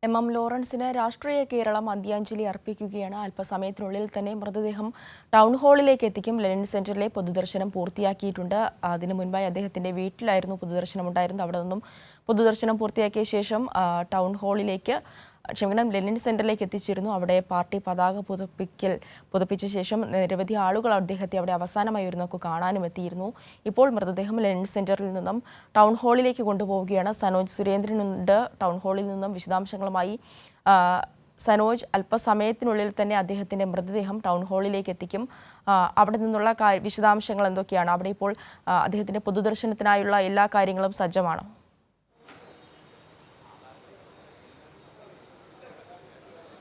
M ലോറൻസിന് രാഷ്ട്രീയ കേരളം അന്ത്യാഞ്ജലി അർപ്പിക്കുകയാണ്. അല്പസമയത്തിനുള്ളിൽ തന്നെ മൃതദേഹം ടൗൺ ഹാളിലേക്ക് എത്തിക്കും. ലെനിൻ സെന്ററിലെ പൊതുദർശനം പൂർത്തിയാക്കിയിട്ടുണ്ട്. അതിനു മുൻപായി അദ്ദേഹത്തിന്റെ വീട്ടിലായിരുന്നു പൊതുദർശനം ഉണ്ടായിരുന്നത്. അവിടെ നിന്നും പൊതുദർശനം പൂർത്തിയാക്കിയ ശേഷം ടൗൺ ഹാളിലേക്ക് ലെനിൻ സെന്ററിലേക്ക് എത്തിച്ചിരുന്നു. അവിടെ പാർട്ടി പതാക പുതപ്പിച്ച ശേഷം നിരവധി ആളുകൾ അദ്ദേഹത്തെ അവിടെ അവസാനമായി ഒരു നോക്ക് കാണാനും എത്തിയിരുന്നു. ഇപ്പോൾ മൃതദേഹം ലെനിൻ സെന്ററിൽ നിന്നും ടൗൺ ഹാളിലേക്ക് കൊണ്ടുപോവുകയാണ്. സനോജ് സുരേന്ദ്രനുണ്ട് ടൗൺ ഹാളിൽ നിന്നും വിശദാംശങ്ങളുമായി. സനോജ്, അല്പസമയത്തിനുള്ളിൽ തന്നെ അദ്ദേഹത്തിന്റെ മൃതദേഹം ടൗൺ ഹാളിലേക്ക് എത്തിക്കും. അവിടെ നിന്നുള്ള വിശദാംശങ്ങൾ എന്തൊക്കെയാണ്? അവിടെ ഇപ്പോൾ അദ്ദേഹത്തിന്റെ പൊതുദർശനത്തിനായുള്ള എല്ലാ കാര്യങ്ങളും സജ്ജമാണോ?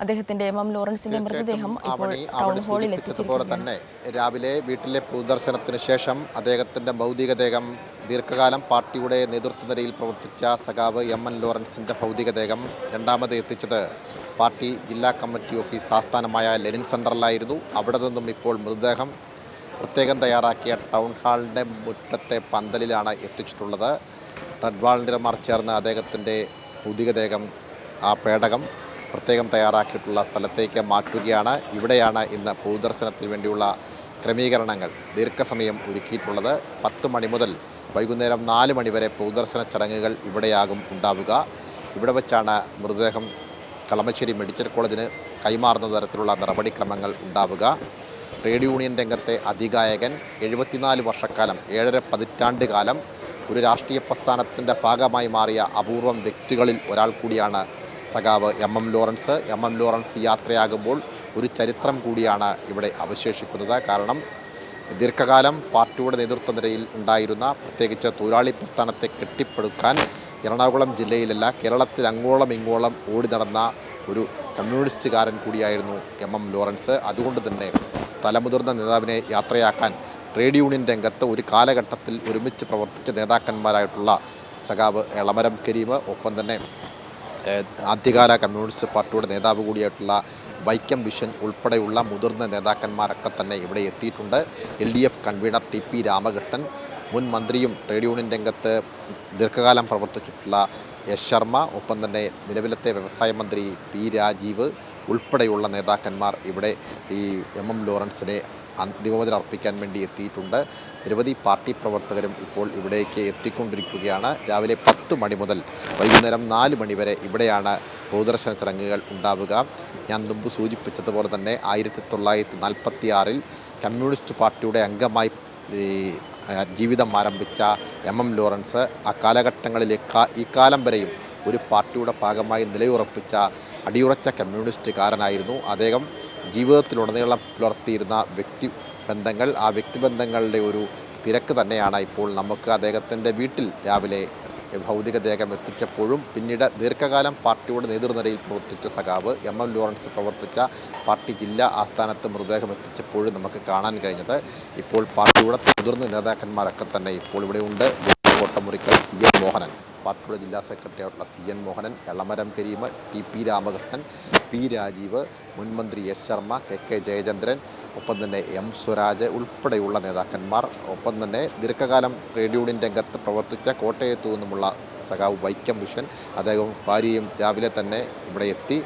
അദ്ദേഹത്തിന്റെ ലോറൻസിന്റെ മൃതദേഹം ഇപ്പോൾ ടൗൺ ഹാളിൽ എത്തിച്ചതുപോലെ തന്നെ രാവിലെ വീട്ടിലെ പൊതുദർശനത്തിന് ശേഷം അദ്ദേഹത്തിന്റെ ഭൗതികദേഹം ദീർഘകാലം പാർട്ടിയുടെ നേതൃത്വനിരയിൽ പ്രവർത്തിച്ച സഖാവ് ലോറൻസിന്റെ ഭൗതികദേഹം രണ്ടാമത് എത്തിച്ചത് പാർട്ടി ജില്ലാ കമ്മിറ്റി ഓഫീസ് ആസ്ഥാനമായ ലെനിൻ സെന്ററിലായിരുന്നു. അവിടെ നിന്നും ഇപ്പോൾ മൃതദേഹം പ്രത്യേകം തയ്യാറാക്കിയ ടൗൺ ഹാളിൻ്റെ മുറ്റത്തെ പന്തലിലാണ് എത്തിച്ചിട്ടുള്ളത്. റെഡ് വാളണ്ടിയർമാർ ചേർന്ന് അദ്ദേഹത്തിൻ്റെ ഭൗതികദേഹം ആ പേടകം പ്രത്യേകം തയ്യാറാക്കിയിട്ടുള്ള സ്ഥലത്തേക്ക് മാറ്റുകയാണ്. ഇവിടെയാണ് ഇന്ന് പൊതുദർശനത്തിന് വേണ്ടിയുള്ള ക്രമീകരണങ്ങൾ ദീർഘസമയം ഒരുക്കിയിട്ടുള്ളത്. 10 മണി മുതൽ വൈകുന്നേരം 4 മണി വരെ പൊതുദർശന ചടങ്ങുകൾ ഇവിടെയാകും ഉണ്ടാവുക. ഇവിടെ വെച്ചാണ് മൃതദേഹം കളമശ്ശേരി മെഡിക്കൽ കോളേജിന് കൈമാറുന്ന തരത്തിലുള്ള നടപടിക്രമങ്ങൾ ഉണ്ടാവുക. ട്രേഡ് യൂണിയൻ രംഗത്തെ അതികായകൻ, 74 വർഷക്കാലം 7.5 പതിറ്റാണ്ട് കാലം ഒരു രാഷ്ട്രീയ പ്രസ്ഥാനത്തിൻ്റെ ഭാഗമായി മാറിയ അപൂർവം വ്യക്തികളിൽ ഒരാൾ കൂടിയാണ് സഖാവ് ലോറൻസ്. ലോറൻസ് യാത്രയാകുമ്പോൾ ഒരു ചരിത്രം കൂടിയാണ് ഇവിടെ അവശേഷിക്കുന്നത്. കാരണം ദീർഘകാലം പാർട്ടിയുടെ നേതൃത്വനിരയിൽ ഉണ്ടായിരുന്ന, പ്രത്യേകിച്ച് തൊഴിലാളി പ്രസ്ഥാനത്തെ കെട്ടിപ്പടുക്കാൻ എറണാകുളം ജില്ലയിലല്ല കേരളത്തിൽ അങ്ങോളം ഇങ്ങോളം ഓടി നടന്ന ഒരു കമ്മ്യൂണിസ്റ്റുകാരൻ കൂടിയായിരുന്നു ലോറൻസ്. അതുകൊണ്ട് തന്നെ തലമുതിർന്ന നേതാവിനെ യാത്രയാക്കാൻ ട്രേഡ് യൂണിയൻ രംഗത്ത് ഒരു കാലഘട്ടത്തിൽ ഒരുമിച്ച് പ്രവർത്തിച്ച നേതാക്കന്മാരായിട്ടുള്ള സഖാവ് എളമരം കരീം, ഒപ്പം തന്നെ ആദ്യകാല കമ്മ്യൂണിസ്റ്റ് പാർട്ടിയുടെ നേതാവ് കൂടിയായിട്ടുള്ള വൈക്കം വിഷൻ ഉൾപ്പെടെയുള്ള മുതിർന്ന നേതാക്കന്മാരൊക്കെ തന്നെ ഇവിടെ എത്തിയിട്ടുണ്ട്. LDF കൺവീനർ TP രാമകൃഷ്ണൻ, മുൻ മന്ത്രിയും ട്രേഡ് യൂണിയൻ രംഗത്ത് ദീർഘകാലം പ്രവർത്തിച്ചിട്ടുള്ള S ശർമ്മ, ഒപ്പം തന്നെ നിലവിലത്തെ വ്യവസായ മന്ത്രി P രാജീവ് ഉൾപ്പെടെയുള്ള നേതാക്കന്മാർ ഇവിടെ ഈ ലോറൻസിനെ അന്തിമോപചാരം അർപ്പിക്കാൻ വേണ്ടി എത്തിയിട്ടുണ്ട്. നിരവധി പാർട്ടി പ്രവർത്തകരും ഇപ്പോൾ ഇവിടേക്ക് എത്തിക്കൊണ്ടിരിക്കുകയാണ്. രാവിലെ 10 മണി മുതൽ വൈകുന്നേരം 4 മണി വരെ ഇവിടെയാണ് പൊതുദർശന ചടങ്ങുകൾ ഉണ്ടാവുക. ഞാൻ മുമ്പ് സൂചിപ്പിച്ചതുപോലെ തന്നെ 1946-ൽ കമ്മ്യൂണിസ്റ്റ് പാർട്ടിയുടെ അംഗമായി ജീവിതം ആരംഭിച്ച ലോറൻസ് ആ കാലഘട്ടങ്ങളിലേക്ക് ഈ കാലം വരെയും ഒരു പാർട്ടിയുടെ ഭാഗമായി നിലയുറപ്പിച്ച അടിയുറച്ച കമ്മ്യൂണിസ്റ്റുകാരനായിരുന്നു. അദ്ദേഹം ജീവിതത്തിലുടനീളം പുലർത്തിയിരുന്ന വ്യക്തിബന്ധങ്ങൾ, ആ വ്യക്തിബന്ധങ്ങളുടെ ഒരു തിരക്ക് തന്നെയാണ് ഇപ്പോൾ നമുക്ക് അദ്ദേഹത്തിൻ്റെ വീട്ടിൽ രാവിലെ ഭൗതികദേഹം എത്തിച്ചപ്പോഴും പിന്നീട് ദീർഘകാലം പാർട്ടിയുടെ നേതൃനിരയിൽ പ്രവർത്തിച്ച സഖാവ് ലോറൻസ് പ്രവർത്തിച്ച പാർട്ടി ജില്ലാ ആസ്ഥാനത്ത് മൃതദേഹം എത്തിച്ചപ്പോഴും നമുക്ക് കാണാൻ കഴിഞ്ഞത്. ഇപ്പോൾ പാർട്ടിയുടെ മുതിർന്ന നേതാക്കന്മാരൊക്കെ തന്നെ ഇപ്പോൾ ഇവിടെയുണ്ട്. കോട്ടമുറിക്കൽ CN മോഹനൻ, പാർട്ടിയുടെ ജില്ലാ സെക്രട്ടറി ആയിട്ടുള്ള CN Mohanan, Elamaram Kareem, TP Ramakrishnan, P Rajeev, മുൻമന്ത്രി S ശർമ്മ, KK ജയചന്ദ്രൻ, ഒപ്പം തന്നെ M സ്വരാജ് ഉൾപ്പെടെയുള്ള നേതാക്കന്മാർ, ഒപ്പം തന്നെ ദീർഘകാലം ട്രേഡ് യൂണിയൻ രംഗത്ത് പ്രവർത്തിച്ച കോട്ടയത്തു നിന്നുമുള്ള സഖാവ് വൈക്കം വിഷൻ, അദ്ദേഹവും ഭാര്യയും രാവിലെ തന്നെ ഇവിടെ എത്തി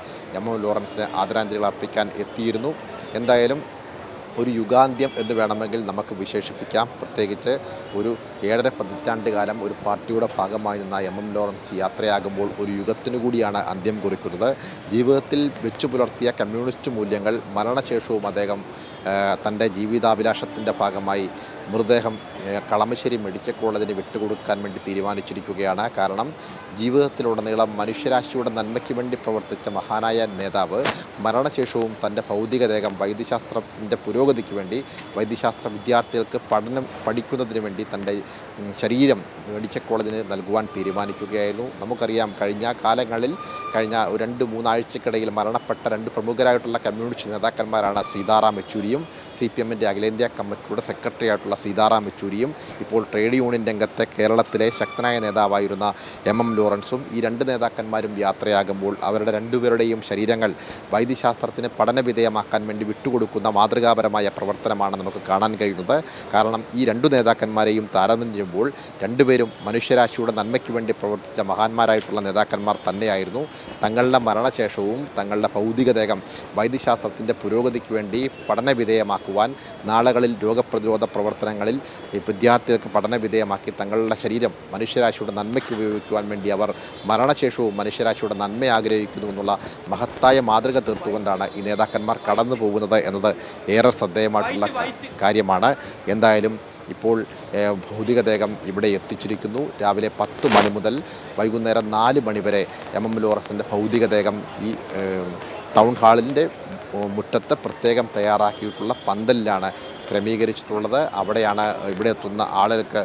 ലോറൻസിന് ആദരാഞ്ജലികൾ അർപ്പിക്കാൻ എത്തിയിരുന്നു. എന്തായാലും ഒരു യുഗാന്ത്യം എന്ന് വേണമെങ്കിൽ നമുക്ക് വിശേഷിപ്പിക്കാം. പ്രത്യേകിച്ച് ഒരു 7.5 പതിറ്റാണ്ട് കാലം ഒരു പാർട്ടിയുടെ ഭാഗമായി നിന്ന ലോറൻസ് യാത്രയാകുമ്പോൾ ഒരു യുഗത്തിനു കൂടിയാണ് അന്ത്യം കുറിക്കുന്നത്. ജീവിതത്തിൽ വെച്ചു പുലർത്തിയ കമ്മ്യൂണിസ്റ്റ് മൂല്യങ്ങൾ മരണശേഷവും അദ്ദേഹം തൻ്റെ ജീവിതാഭിലാഷത്തിൻ്റെ ഭാഗമായി മൃതദേഹം കളമശ്ശേരി മെഡിക്കൽ കോളേജിന് വിട്ടുകൊടുക്കാൻ വേണ്ടി തീരുമാനിച്ചിരിക്കുകയാണ്. കാരണം ജീവിതത്തിലുടനീളം മനുഷ്യരാശിയുടെ നന്മയ്ക്ക് വേണ്ടി പ്രവർത്തിച്ച മഹാനായ നേതാവ് മരണശേഷവും തൻ്റെ ഭൗതികദേഹം വൈദ്യശാസ്ത്രത്തിൻ്റെ പുരോഗതിക്ക് വേണ്ടി, വൈദ്യശാസ്ത്ര വിദ്യാർത്ഥികൾക്ക് പഠിക്കുന്നതിന് വേണ്ടി തൻ്റെ ശരീരം മെഡിക്കൽ കോളേജിന് നൽകുവാൻ തീരുമാനിക്കുകയായിരുന്നു. നമുക്കറിയാം, കഴിഞ്ഞ കാലങ്ങളിൽ കഴിഞ്ഞ 2-3 ആഴ്ചക്കിടയിൽ മരണപ്പെട്ട 2 പ്രമുഖരായിട്ടുള്ള കമ്മ്യൂണിസ്റ്റ് നേതാക്കന്മാരാണ് സീതാറാം യെച്ചൂരിയും CPMൻ്റെ അഖിലേന്ത്യാ കമ്മിറ്റിയുടെ സെക്രട്ടറി ആയിട്ടുള്ള സീതാറാം യെച്ചൂരിയും, ഇപ്പോൾ ട്രേഡ് യൂണിയൻ രംഗത്തെ കേരളത്തിലെ ശക്തനായ നേതാവായിരുന്ന ലോറൻസും. ഈ 2 നേതാക്കന്മാരും യാത്രയാകുമ്പോൾ അവരുടെ 2 പേരുടെയും ശരീരങ്ങൾ വൈദ്യശാസ്ത്രത്തിന് പഠനവിധേയമാക്കാൻ വേണ്ടി വിട്ടുകൊടുക്കുന്ന മാതൃകാപരമായ പ്രവർത്തനമാണ് നമുക്ക് കാണാൻ കഴിയുന്നത്. കാരണം ഈ 2 നേതാക്കന്മാരെയും താരതമ്യം ചെയ്യുമ്പോൾ 2 പേരും മനുഷ്യരാശിയുടെ നന്മയ്ക്ക് വേണ്ടി പ്രവർത്തിച്ച മഹാന്മാരായിട്ടുള്ള നേതാക്കന്മാർ തന്നെയായിരുന്നു. തങ്ങളുടെ മരണശേഷവും തങ്ങളുടെ ഭൗതികദേഹം വൈദ്യശാസ്ത്രത്തിൻ്റെ പുരോഗതിക്ക് വേണ്ടി പഠനവിധേയമാക്കുവാൻ നാളുകളിൽ രോഗപ്രതിരോധ പ്രവർത്തനങ്ങളിൽ ഈ വിദ്യാർത്ഥികൾക്ക് പഠനവിധേയമാക്കി തങ്ങളുടെ ശരീരം മനുഷ്യരാശിയുടെ നന്മയ്ക്ക് ഉപയോഗിക്കുവാൻ വേണ്ടി അവർ മരണശേഷവും മനുഷ്യരാശിയുടെ നന്മ ആഗ്രഹിക്കുന്നു എന്നുള്ള മഹത്തായ മാതൃക തീർത്തുകൊണ്ടാണ് ഈ നേതാക്കന്മാർ കടന്നു പോകുന്നത് എന്നത് ഏറെ ശ്രദ്ധേയമായിട്ടുള്ള കാര്യമാണ്. എന്തായാലും ഇപ്പോൾ ഭൗതികദേഹം ഇവിടെ എത്തിച്ചിരിക്കുന്നു. രാവിലെ 10 മണി മുതൽ വൈകുന്നേരം 4 മണി വരെ എം ലോറൻസിൻ്റെ ഭൗതികദേഹം ഈ ടൗൺ ഹാളിൻ്റെ മുറ്റത്ത് പ്രത്യേകം തയ്യാറാക്കിയിട്ടുള്ള പന്തലിലാണ് ക്രമീകരിച്ചിട്ടുള്ളത്. അവിടെയാണ് ഇവിടെ എത്തുന്ന ആളുകൾക്ക്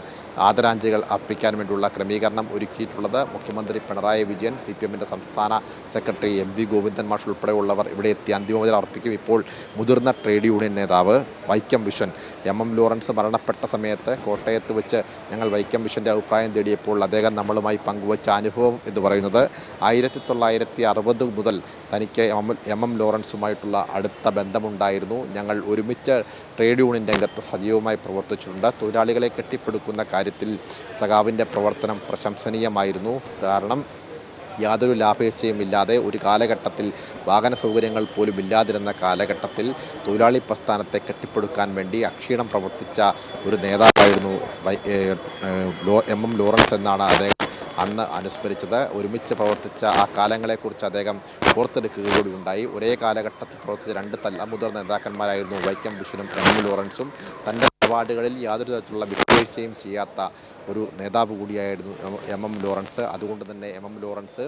ആദരാഞ്ജലികൾ അർപ്പിക്കാൻ വേണ്ടിയുള്ള ക്രമീകരണം ഒരുക്കിയിട്ടുള്ളത്. മുഖ്യമന്ത്രി പിണറായി വിജയൻ, CPM-ൻ്റെ സംസ്ഥാന സെക്രട്ടറി MV ഗോവിന്ദൻ മാഷ് ഉൾപ്പെടെയുള്ളവർ ഇവിടെ എത്തി അന്തിമോപചാരം അർപ്പിക്കും. ഇപ്പോൾ മുതിർന്ന ട്രേഡ് യൂണിയൻ നേതാവ് വൈക്കം വിശ്വൻ, എം ലോറൻസ് മരണപ്പെട്ട സമയത്ത് കോട്ടയത്ത് വെച്ച് ഞങ്ങൾ വൈക്കം വിശ്വൻ്റെ അഭിപ്രായം തേടിയപ്പോൾ അദ്ദേഹം നമ്മളുമായി പങ്കുവച്ച അനുഭവം എന്ന് പറയുന്നത് 1960 മുതൽ തനിക്ക് എം ലോറൻസുമായിട്ടുള്ള അടുത്ത ബന്ധമുണ്ടായിരുന്നു. ഞങ്ങൾ ഒരുമിച്ച് ട്രേഡ് യൂണിയൻ രംഗത്ത് സജീവമായി പ്രവർത്തിച്ചിട്ടുണ്ട്. തൊഴിലാളികളെ കെട്ടിപ്പടുക്കുന്ന കാര്യത്തിൽ സഖാവിൻ്റെ പ്രവർത്തനം പ്രശംസനീയമായിരുന്നു. കാരണം യാതൊരു ലാഭേച്ഛയും ഇല്ലാതെ ഒരു കാലഘട്ടത്തിൽ വാഹന സൗകര്യങ്ങൾ പോലും ഇല്ലാതിരുന്ന കാലഘട്ടത്തിൽ തൊഴിലാളി പ്രസ്ഥാനത്തെ കെട്ടിപ്പടുക്കാൻ വേണ്ടി അക്ഷീണം പ്രവർത്തിച്ച ഒരു നേതാവായിരുന്നു എം ലോറൻസ് എന്നാണ് അദ്ദേഹം അന്ന് അനുസ്മരിച്ചത്. ഒരുമിച്ച് പ്രവർത്തിച്ച ആ കാലങ്ങളെക്കുറിച്ച് അദ്ദേഹം ഓർത്തെടുക്കുകയോടെ ഉണ്ടായി. ഒരേ കാലഘട്ടത്തിൽ പ്രവർത്തിച്ച 2 തലമുതിർന്ന നേതാക്കന്മാരായിരുന്നു വൈക്കം വിശ്വനും എം ലോറൻസും. തൻ്റെ നിലപാടുകളിൽ യാതൊരു തരത്തിലുള്ള വിട്ടുവീഴ്ചയും ചെയ്യാത്ത ഒരു നേതാവ് കൂടിയായിരുന്നു എം ലോറൻസ്. അതുകൊണ്ട് തന്നെ എം ലോറൻസ്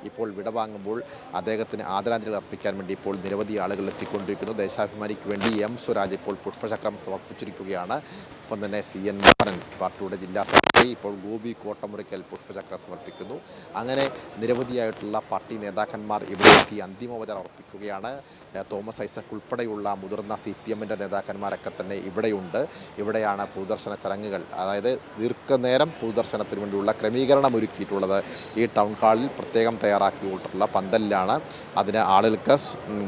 ഇപ്പോൾ വിടവാങ്ങുമ്പോൾ അദ്ദേഹത്തിന് ആദരാഞ്ജലികൾ അർപ്പിക്കാൻ വേണ്ടി ഇപ്പോൾ നിരവധി ആളുകൾ എത്തിക്കൊണ്ടിരിക്കുന്നു. ദേശാഭിമാനിക്ക് വേണ്ടി എം സ്വരാജ് ഇപ്പോൾ പുഷ്പചക്രം സമർപ്പിച്ചിരിക്കുകയാണ്. ഒപ്പം തന്നെ CN മോഹനൻ, പാർട്ടിയുടെ ജില്ലാ സെക്രട്ടറി, ഇപ്പോൾ ഗോപി കോട്ടമുറിക്കൽ പുഷ്പചക്രം സമർപ്പിക്കുന്നു. അങ്ങനെ നിരവധിയായിട്ടുള്ള പാർട്ടി നേതാക്കന്മാർ ഇവിടെ എത്തി അന്തിമോപചാരം അർപ്പിക്കുകയാണ്. തോമസ് ഐസക് ഉൾപ്പെടെയുള്ള മുതിർന്ന CPM-ൻ്റെ നേതാക്കന്മാരൊക്കെ തന്നെ ഇവിടെയുണ്ട്. ഇവിടെയാണ് പൊതുദർശന ചടങ്ങുകൾ, അതായത് ദീർഘനേരം പൊതുദർശനത്തിന് വേണ്ടിയുള്ള ക്രമീകരണം ഒരുക്കിയിട്ടുള്ളത് ഈ ടൗൺ ഹാളിൽ പ്രത്യേകം തയ്യാറാക്കിയിട്ടുള്ള പന്തലിലാണ്. അതിന് ആളുകൾക്ക്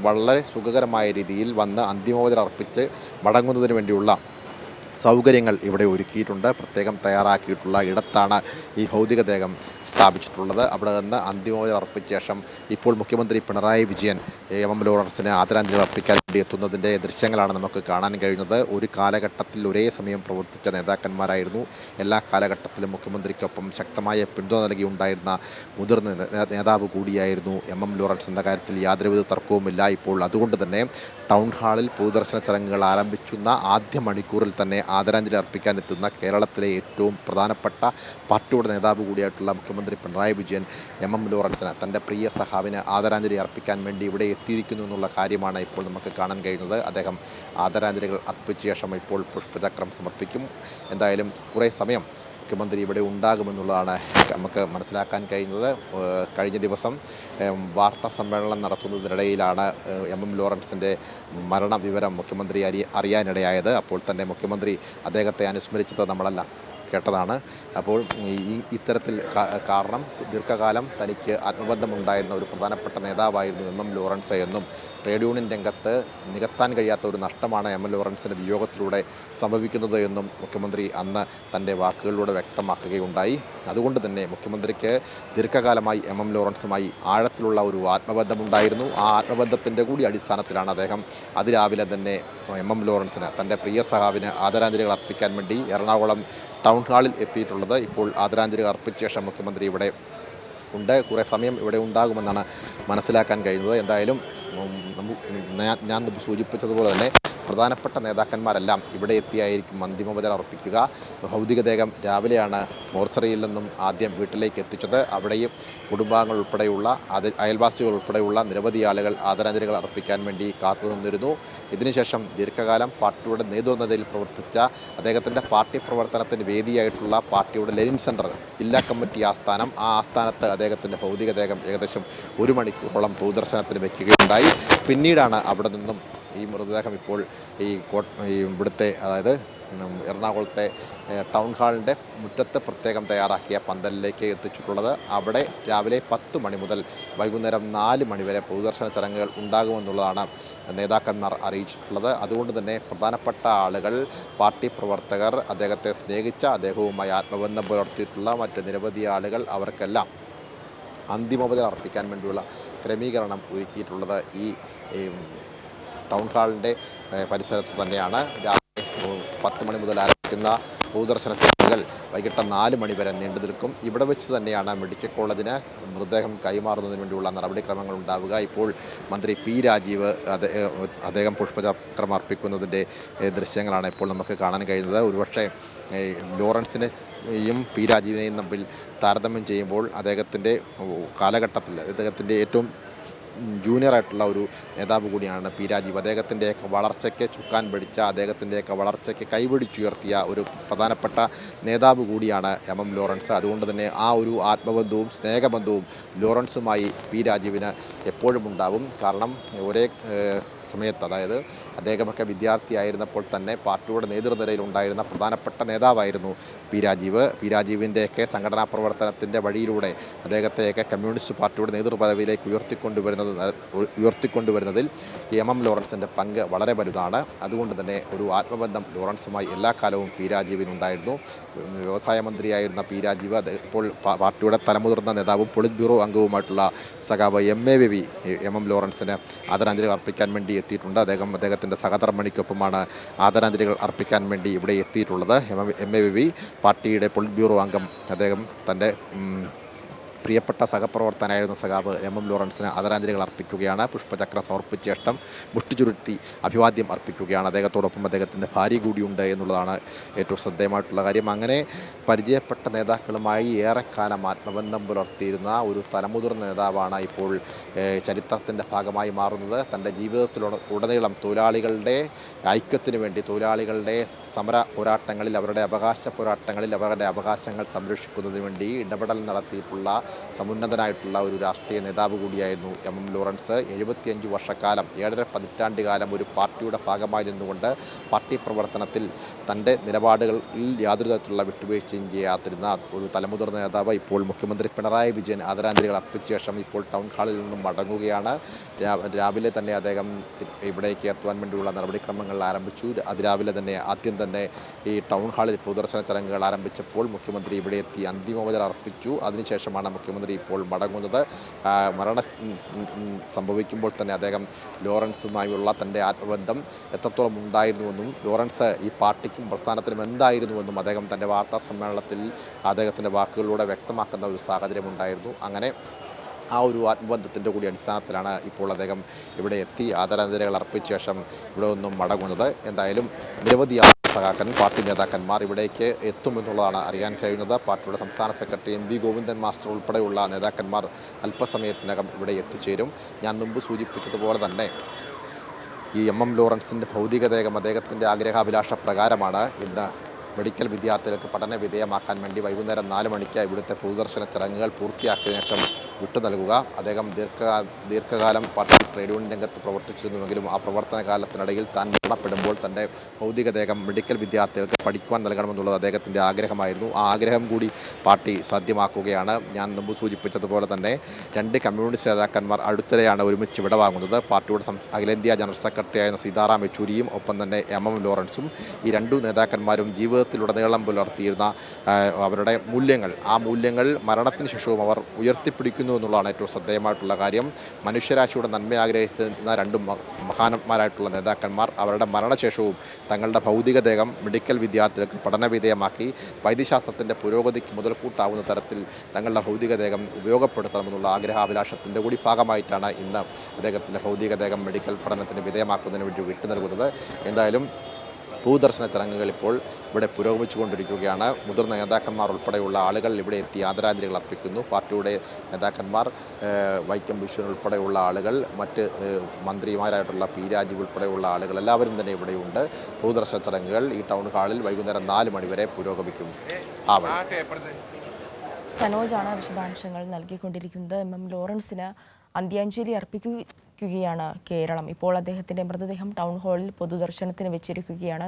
വളരെ സുഖകരമായ രീതിയിൽ വന്ന് അന്തിമോപചാരം അർപ്പിച്ച് മടങ്ങുന്നതിന് വേണ്ടിയുള്ള സൗകര്യങ്ങൾ ഇവിടെ ഒരുക്കിയിട്ടുണ്ട്. പ്രത്യേകം തയ്യാറാക്കിയിട്ടുള്ള ഇടത്താണ് ഈ ഭൗതികദേഹം സ്ഥാപിച്ചിട്ടുള്ളത്. അവിടെ നിന്ന് അന്തിമോപചാരം അർപ്പിച്ച ശേഷം ഇപ്പോൾ മുഖ്യമന്ത്രി പിണറായി വിജയൻ എം ലോറൻസിന് ആദരാഞ്ജലികൾ അർപ്പിക്കാൻ വേണ്ടി എത്തുന്നതിൻ്റെ ദൃശ്യങ്ങളാണ് നമുക്ക് കാണാൻ കഴിയുന്നത്. ഒരു കാലഘട്ടത്തിൽ ഒരേ സമയം പ്രവർത്തിച്ച നേതാക്കന്മാരായിരുന്നു. എല്ലാ കാലഘട്ടത്തിലും മുഖ്യമന്ത്രിക്കൊപ്പം ശക്തമായ പിന്തുണ നൽകിയുണ്ടായിരുന്ന മുതിർന്ന നേതാവ് കൂടിയായിരുന്നു എം ലോറൻസ് എന്ന കാര്യത്തിൽ യാതൊരുവിധ തർക്കവുമില്ല. ഇപ്പോൾ അതുകൊണ്ട് തന്നെ ടൗൺ ഹാളിൽ പൊതുദർശന ചടങ്ങുകൾ ആരംഭിക്കുന്ന ആദ്യ മണിക്കൂറിൽ തന്നെ ആദരാഞ്ജലി അർപ്പിക്കാൻ എത്തുന്ന കേരളത്തിലെ ഏറ്റവും പ്രധാനപ്പെട്ട പാർട്ടിയുടെ നേതാവ് കൂടിയായിട്ടുള്ള മുഖ്യമന്ത്രി പിണറായി വിജയൻ എം ലോറൻസിന്, തൻ്റെ പ്രിയ സഖാവിന് ആദരാഞ്ജലി അർപ്പിക്കാൻ വേണ്ടി ഇവിടെ എത്തിയിരിക്കുന്നു എന്നുള്ള കാര്യമാണ് ഇപ്പോൾ നമുക്ക് കാണാൻ കഴിയുന്നത്. അദ്ദേഹം ആദരാഞ്ജലികൾ അർപ്പിച്ച ശേഷം ഇപ്പോൾ പുഷ്പചക്രം സമർപ്പിക്കും. എന്തായാലും കുറേ സമയം മുഖ്യമന്ത്രി ഇവിടെ ഉണ്ടാകുമെന്നുള്ളതാണ് നമുക്ക് മനസ്സിലാക്കാൻ കഴിയുന്നത്. കഴിഞ്ഞ ദിവസം വാർത്താ സമ്മേളനം നടത്തുന്നതിനിടയിലാണ് എം ലോറൻസിൻ്റെ മരണവിവരം മുഖ്യമന്ത്രി അറിയാനിടയായത്. അപ്പോൾ തന്നെ മുഖ്യമന്ത്രി അദ്ദേഹത്തെ അനുസ്മരിച്ചത് നമ്മളെല്ലാം കേട്ടതാണ്. അപ്പോൾ ഇത്തരത്തിൽ കാരണം ദീർഘകാലം തനിക്ക് ആത്മബന്ധമുണ്ടായിരുന്ന ഒരു പ്രധാനപ്പെട്ട നേതാവായിരുന്നു എം ലോറൻസ് എന്നും ട്രേഡ് യൂണിയൻ രംഗത്ത് നികത്താൻ കഴിയാത്ത ഒരു നഷ്ടമാണ് എം ലോറൻസിൻ്റെ വിയോഗത്തിലൂടെ സംഭവിക്കുന്നത് എന്നും മുഖ്യമന്ത്രി അന്ന് തൻ്റെ വാക്കുകളിലൂടെ വ്യക്തമാക്കുകയുണ്ടായി. അതുകൊണ്ട് തന്നെ മുഖ്യമന്ത്രിക്ക് ദീർഘകാലമായി എം ലോറൻസുമായി ആഴത്തിലുള്ള ഒരു ആത്മബന്ധമുണ്ടായിരുന്നു. ആ ആത്മബന്ധത്തിൻ്റെ കൂടി അടിസ്ഥാനത്തിലാണ് അദ്ദേഹം അതിരാവിലെ തന്നെ എം ലോറൻസിന്, തൻ്റെ പ്രിയ സഖാവിന് ആദരാഞ്ജലികൾ അർപ്പിക്കാൻ വേണ്ടി എറണാകുളം ടൗൺ ഹാളിൽ എത്തിയിട്ടുള്ളത്. ഇപ്പോൾ ആദരാഞ്ജലികൾ അർപ്പിച്ച ശേഷം മുഖ്യമന്ത്രി ഇവിടെ ഉണ്ട്. കുറേ സമയം ഇവിടെ ഉണ്ടാകുമെന്നാണ് മനസ്സിലാക്കാൻ കഴിയുന്നത്. എന്തായാലും ഞാൻ സൂചിപ്പിച്ചതുപോലെ തന്നെ പ്രധാനപ്പെട്ട നേതാക്കന്മാരെല്ലാം ഇവിടെ എത്തിയായിരിക്കും അന്തിമോപചാരം അർപ്പിക്കുക. ഭൗതികദേഹം രാവിലെയാണ് മോർച്ചറിയിൽ നിന്നും ആദ്യം വീട്ടിലേക്ക് എത്തിച്ചത്. അവിടെയും കുടുംബാംഗങ്ങൾ ഉൾപ്പെടെയുള്ള അയൽവാസികൾ ഉൾപ്പെടെയുള്ള നിരവധി ആളുകൾ ആദരാഞ്ജലികൾ അർപ്പിക്കാൻ വേണ്ടി കാത്തുനിന്നിരുന്നു. ഇതിനുശേഷം ദീർഘകാലം പാർട്ടിയുടെ നേതൃത്വത്തിൽ പ്രവർത്തിച്ച അദ്ദേഹത്തിൻ്റെ പാർട്ടി പ്രവർത്തനത്തിന് വേദിയായിട്ടുള്ള പാർട്ടിയുടെ ലെനിൻ സെൻറ്റർ ജില്ലാ കമ്മിറ്റി ആസ്ഥാനം, ആ ആസ്ഥാനത്ത് അദ്ദേഹത്തിൻ്റെ ഭൗതികദേഹം ഏകദേശം 1 മണിക്കൂറോളം പൊതുദർശനത്തിന് വയ്ക്കുകയുണ്ടായി. പിന്നീടാണ് അവിടെ നിന്നും ഈ മൃതദേഹം ഇപ്പോൾ ഇവിടുത്തെ, അതായത് എറണാകുളത്തെ ടൗൺ ഹാളിൻ്റെ മുറ്റത്ത് പ്രത്യേകം തയ്യാറാക്കിയ പന്തലിലേക്ക് എത്തിച്ചിട്ടുള്ളത്. അവിടെ രാവിലെ 10 മണി മുതൽ വൈകുന്നേരം 4 മണി വരെ പൊതുദർശന ചടങ്ങുകൾ ഉണ്ടാകുമെന്നുള്ളതാണ് നേതാക്കന്മാർ അറിയിച്ചിട്ടുള്ളത്. അതുകൊണ്ട് തന്നെ പ്രധാനപ്പെട്ട ആളുകൾ, പാർട്ടി പ്രവർത്തകർ, അദ്ദേഹത്തെ സ്നേഹിച്ച, അദ്ദേഹവുമായി ആത്മബന്ധം പുലർത്തിയിട്ടുള്ള മറ്റ് നിരവധി ആളുകൾ, അവർക്കെല്ലാം അന്തിമോപചാരം അർപ്പിക്കാൻ വേണ്ടിയുള്ള ക്രമീകരണം ഒരുക്കിയിട്ടുള്ളത് ഈ ടൗൺ ഹാളിൻ്റെ പരിസരത്ത് തന്നെയാണ്. രാവിലെ 10 മണി മുതൽ ആരംഭിക്കുന്ന പൊതുദർശന ചടങ്ങുകൾ വൈകിട്ട് 4 മണി വരെ നീണ്ടു നിൽക്കും. ഇവിടെ വെച്ച് തന്നെയാണ് മെഡിക്കൽ കോളേജിന് മൃതദേഹം കൈമാറുന്നതിന് വേണ്ടിയുള്ള നടപടിക്രമങ്ങൾ ഉണ്ടാവുക. ഇപ്പോൾ മന്ത്രി പി രാജീവ് അദ്ദേഹം പുഷ്പചക്രം അർപ്പിക്കുന്നതിൻ്റെ ദൃശ്യങ്ങളാണ് ഇപ്പോൾ നമുക്ക് കാണാൻ കഴിയുന്നത്. ഒരുപക്ഷെ ലോറൻസിനെയും പി രാജീവിനെയും തമ്മിൽ താരതമ്യം ചെയ്യുമ്പോൾ അദ്ദേഹത്തിൻ്റെ കാലഘട്ടത്തിൽ അദ്ദേഹത്തിൻ്റെ ഏറ്റവും ജൂനിയറായിട്ടുള്ള ഒരു നേതാവ് കൂടിയാണ് പി രാജീവ്. അദ്ദേഹത്തിൻ്റെയൊക്കെ വളർച്ചയ്ക്ക് ചുക്കാൻ പിടിച്ച, അദ്ദേഹത്തിൻ്റെയൊക്കെ വളർച്ചയ്ക്ക് കൈപിടിച്ചുയർത്തിയ ഒരു പ്രധാനപ്പെട്ട നേതാവ് കൂടിയാണ് എം ലോറൻസ്. അതുകൊണ്ട് തന്നെ ആ ഒരു ആത്മബന്ധവും സ്നേഹബന്ധവും ലോറൻസുമായി പി രാജീവിന് എപ്പോഴും ഉണ്ടാവും. കാരണം ഒരേ സമയത്ത്, അതായത് അദ്ദേഹമൊക്കെ വിദ്യാർത്ഥിയായിരുന്നപ്പോൾ തന്നെ പാർട്ടിയുടെ നേതൃനിരയിൽ ഉണ്ടായിരുന്ന പ്രധാനപ്പെട്ട നേതാവായിരുന്നു പി രാജീവ്. പി രാജീവിൻ്റെയൊക്കെ സംഘടനാ പ്രവർത്തനത്തിൻ്റെ വഴിയിലൂടെ അദ്ദേഹത്തെയൊക്കെ കമ്മ്യൂണിസ്റ്റ് പാർട്ടിയുടെ നേതൃപദവിയിലേക്ക് ഉയർത്തിക്കൊണ്ടുവരുന്നതിൽ എം ലോറൻസിൻ്റെ പങ്ക് വളരെ വലുതാണ്. അതുകൊണ്ട് തന്നെ ഒരു ആത്മബന്ധം ലോറൻസുമായി എല്ലാ കാലവും പി രാജീവിനുണ്ടായിരുന്നു. വ്യവസായ മന്ത്രിയായിരുന്ന പി രാജീവ് ഇപ്പോൾ പാർട്ടിയുടെ തലമുതിർന്ന നേതാവും പൊളിറ്റ് ബ്യൂറോ അംഗവുമായിട്ടുള്ള സഖാവ് എം ലോറൻസിന് ആദരാഞ്ജലികൾ അർപ്പിക്കാൻ വേണ്ടി എത്തിയിട്ടുണ്ട്. അദ്ദേഹത്തിൻ്റെ സഹധർമ്മിണിക്കൊപ്പമാണ് ആദരാഞ്ജലികൾ അർപ്പിക്കാൻ വേണ്ടി ഇവിടെ എത്തിയിട്ടുള്ളത്. എം പാർട്ടിയുടെ പൊളിറ്റ് ബ്യൂറോ അംഗം. അദ്ദേഹം തൻ്റെ പ്രിയപ്പെട്ട സഹപ്രവർത്തനായിരുന്ന സഖാവ് എം ലോറൻസിന് ആദരാഞ്ജലികൾ അർപ്പിക്കുകയാണ്. പുഷ്പചക്ര സമർപ്പിച്ച ശേഷം മുഷ്ടിചുരുത്തി അഭിവാദ്യം അർപ്പിക്കുകയാണ്. അദ്ദേഹത്തോടൊപ്പം അദ്ദേഹത്തിൻ്റെ ഭാര്യ കൂടിയുണ്ട് എന്നുള്ളതാണ് ഏറ്റവും ശ്രദ്ധേയമായിട്ടുള്ള കാര്യം. അങ്ങനെ പരിചയപ്പെട്ട നേതാക്കളുമായി ഏറെക്കാലം ആത്മബന്ധം പുലർത്തിയിരുന്ന ഒരു തലമുതിർന്ന നേതാവാണ് ഇപ്പോൾ ചരിത്രത്തിൻ്റെ ഭാഗമായി മാറുന്നത്. തൻ്റെ ജീവിതത്തിലുടനീളം തൊഴിലാളികളുടെ ഐക്യത്തിന് വേണ്ടി, തൊഴിലാളികളുടെ സമര പോരാട്ടങ്ങളിൽ, അവരുടെ അവകാശ പോരാട്ടങ്ങളിൽ അവരുടെ അവകാശങ്ങൾ സംരക്ഷിക്കുന്നതിന് വേണ്ടി ഇടപെടൽ നടത്തിയിട്ടുള്ള സമുന്നതനായിട്ടുള്ള ഒരു രാഷ്ട്രീയ നേതാവ് കൂടിയായിരുന്നു എം ലോറൻസ്. 75 വർഷക്കാലം, 7.5 പതിറ്റാണ്ട് കാലം ഒരു പാർട്ടിയുടെ ഭാഗമായി നിന്നുകൊണ്ട് പാർട്ടി പ്രവർത്തനത്തിൽ തൻ്റെ നിലപാടുകളിൽ യാതൊരു തരത്തിലുള്ള വിട്ടുവീഴ്ചയും ചെയ്യാത്തിരുന്ന ഒരു തലമുതിർന്ന നേതാവ് ഇപ്പോൾ മുഖ്യമന്ത്രി പിണറായി വിജയൻ ആദരാഞ്ജലികൾ അർപ്പിച്ച ശേഷം ഇപ്പോൾ ടൗൺ ഹാളിൽ നിന്നും മടങ്ങുകയാണ്. രാവിലെ തന്നെ അദ്ദേഹം ഇവിടേക്ക് എത്തുവാൻ വേണ്ടിയുള്ള നടപടിക്രമങ്ങൾ ആരംഭിച്ചു. അതിരാവിലെ തന്നെ ആദ്യം തന്നെ ഈ ടൗൺ ഹാളിൽ പൊതുദർശന ചടങ്ങുകൾ ആരംഭിച്ചപ്പോൾ മുഖ്യമന്ത്രി ഇവിടെ എത്തി അന്തിമോപചാരം അർപ്പിച്ചു. അതിനുശേഷമാണ് മുഖ്യമന്ത്രി ഇപ്പോൾ മടങ്ങുന്നത്. മരണം സംഭവിക്കുമ്പോൾ തന്നെ അദ്ദേഹം ലോറൻസുമായുള്ള തൻ്റെ ആത്മബന്ധം എത്രത്തോളം ഉണ്ടായിരുന്നുവെന്നും ലോറൻസ് ഈ പാർട്ടിക്കും പ്രസ്ഥാനത്തിനും എന്തായിരുന്നുവെന്നും അദ്ദേഹം തൻ്റെ വാർത്താ സമ്മേളനത്തിൽ അദ്ദേഹത്തിൻ്റെ വാക്കുകളിലൂടെ വ്യക്തമാക്കുന്ന ഒരു സാഹചര്യമുണ്ടായിരുന്നു. അങ്ങനെ ആ ഒരു ആത്മബന്ധത്തിൻ്റെ കൂടി അടിസ്ഥാനത്തിലാണ് ഇപ്പോൾ അദ്ദേഹം ഇവിടെ എത്തി ആദരാഞ്ജലികൾ അർപ്പിച്ച ശേഷം ഇവിടെ നിന്നും മടങ്ങുന്നത്. എന്തായാലും നിരവധി പാർട്ടി നേതാക്കന്മാർ ഇവിടേക്ക് എത്തുമെന്നുള്ളതാണ് അറിയാൻ കഴിയുന്നത്. പാർട്ടിയുടെ സംസ്ഥാന secretary M V Govindan master ഉൾപ്പെടെയുള്ള നേതാക്കന്മാർ അല്പസമയത്തിനകം ഇവിടെ എത്തിച്ചേരും. ഞാൻ മുമ്പ് സൂചിപ്പിച്ചതുപോലെ തന്നെ ഈ എം ലോറൻസിൻ്റെ ഭൗതികദേഹം അദ്ദേഹത്തിൻ്റെ ആഗ്രഹാഭിലാഷ പ്രകാരമാണ് ഇന്ന് മെഡിക്കൽ വിദ്യാർത്ഥികൾക്ക് പഠന വിധേയമാക്കാൻ വേണ്ടി വൈകുന്നേരം 4 മണിക്ക് ഇവിടുത്തെ പൊതുദർശന ചടങ്ങുകൾ പൂർത്തിയാക്കിയതിനു ശേഷം വിട്ടു നൽകുക. അദ്ദേഹം ദീർഘകാലം പാർട്ടി ട്രേഡ് യൂണിയൻ രംഗത്ത് പ്രവർത്തിച്ചിരുന്നുവെങ്കിലും ആ പ്രവർത്തന കാലത്തിനിടയിൽ താൻ മരണപ്പെടുമ്പോൾ തൻ്റെ ഭൗതികദേഹം മെഡിക്കൽ വിദ്യാർത്ഥികൾക്ക് പഠിക്കുവാൻ നൽകണമെന്നുള്ളത് അദ്ദേഹത്തിൻ്റെ ആഗ്രഹമായിരുന്നു. ആ ആഗ്രഹം കൂടി പാർട്ടി സാധ്യമാക്കുകയാണ്. ഞാൻ മുമ്പ് സൂചിപ്പിച്ചതുപോലെ തന്നെ 2 കമ്മ്യൂണിസ്റ്റ് നേതാക്കന്മാർ അടുത്തിടെയാണ് ഒരുമിച്ച് വിടവാങ്ങുന്നത്. പാർട്ടിയുടെ അഖിലേന്ത്യാ ജനറൽ സെക്രട്ടറി ആയിരുന്ന സീതാറാം യെച്ചൂരിയും ഒപ്പം തന്നെ എം ലോറൻസും. ഈ 2 നേതാക്കന്മാരും ജീവിതത്തിലുടനീളം പുലർത്തിയിരുന്ന അവരുടെ മൂല്യങ്ങൾ, ആ മൂല്യങ്ങൾ മരണത്തിന് ശേഷവും അവർ ഉയർത്തിപ്പിടിക്കുന്നു എന്നുള്ളതാണ് ഏറ്റവും ശ്രദ്ധേയമായിട്ടുള്ള കാര്യം. മനുഷ്യരാശിയുടെ നന്മ ആഗ്രഹിച്ചിരുന്ന 2 മഹാന്മാരായിട്ടുള്ള നേതാക്കന്മാർ അവരുടെ മരണശേഷവും തങ്ങളുടെ ഭൗതികദേഹം മെഡിക്കൽ വിദ്യാർത്ഥികൾക്ക് പഠനവിധേയമാക്കി വൈദ്യശാസ്ത്രത്തിൻ്റെ പുരോഗതിക്ക് മുതൽക്കൂട്ടാവുന്ന തരത്തിൽ തങ്ങളുടെ ഭൗതികദേഹം ഉപയോഗപ്പെടുത്തണമെന്നുള്ള ആഗ്രഹാഭിലാഷത്തിൻ്റെ കൂടി ഭാഗമായിട്ടാണ് ഇന്ന് അദ്ദേഹത്തിൻ്റെ ഭൗതികദേഹം മെഡിക്കൽ പഠനത്തിന് വിധേയമാക്കുന്നതിന് വേണ്ടി വിട്ടു നൽകുന്നത്. എന്തായാലും പൊതുദർശന ചടങ്ങുകൾ ഇപ്പോൾ ഇവിടെ പുരോഗമിച്ചുകൊണ്ടിരിക്കുകയാണ്. മുതിർന്ന നേതാക്കന്മാർ ഉൾപ്പെടെയുള്ള ആളുകൾ ഇവിടെ എത്തി ആദരാഞ്ജലികൾ അർപ്പിക്കുന്നു. പാർട്ടിയുടെ നേതാക്കന്മാർ, വൈക്കം വിശ്വൻ ഉൾപ്പെടെയുള്ള ആളുകൾ, മറ്റ് മന്ത്രിമാരായിട്ടുള്ള പി രാജീവ് ഉൾപ്പെടെയുള്ള ആളുകൾ എല്ലാവരും തന്നെ ഇവിടെയുണ്ട്. പൊതുദർശന ചടങ്ങുകൾ ഈ ടൗൺ ഹാളിൽ വൈകുന്നേരം 4 മണി വരെ പുരോഗമിക്കും. സനോജാണ് വിശദാംശങ്ങൾ നൽകിക്കൊണ്ടിരിക്കുന്നത്. എം ലോറൻസിന് അന്ത്യാഞ്ജലി അർപ്പിക്കുകയാണ് കേരളം. ഇപ്പോൾ അദ്ദേഹത്തിൻ്റെ മൃതദേഹം ടൗൺ ഹാളിൽ പൊതുദർശനത്തിന് വെച്ചിരിക്കുകയാണ്.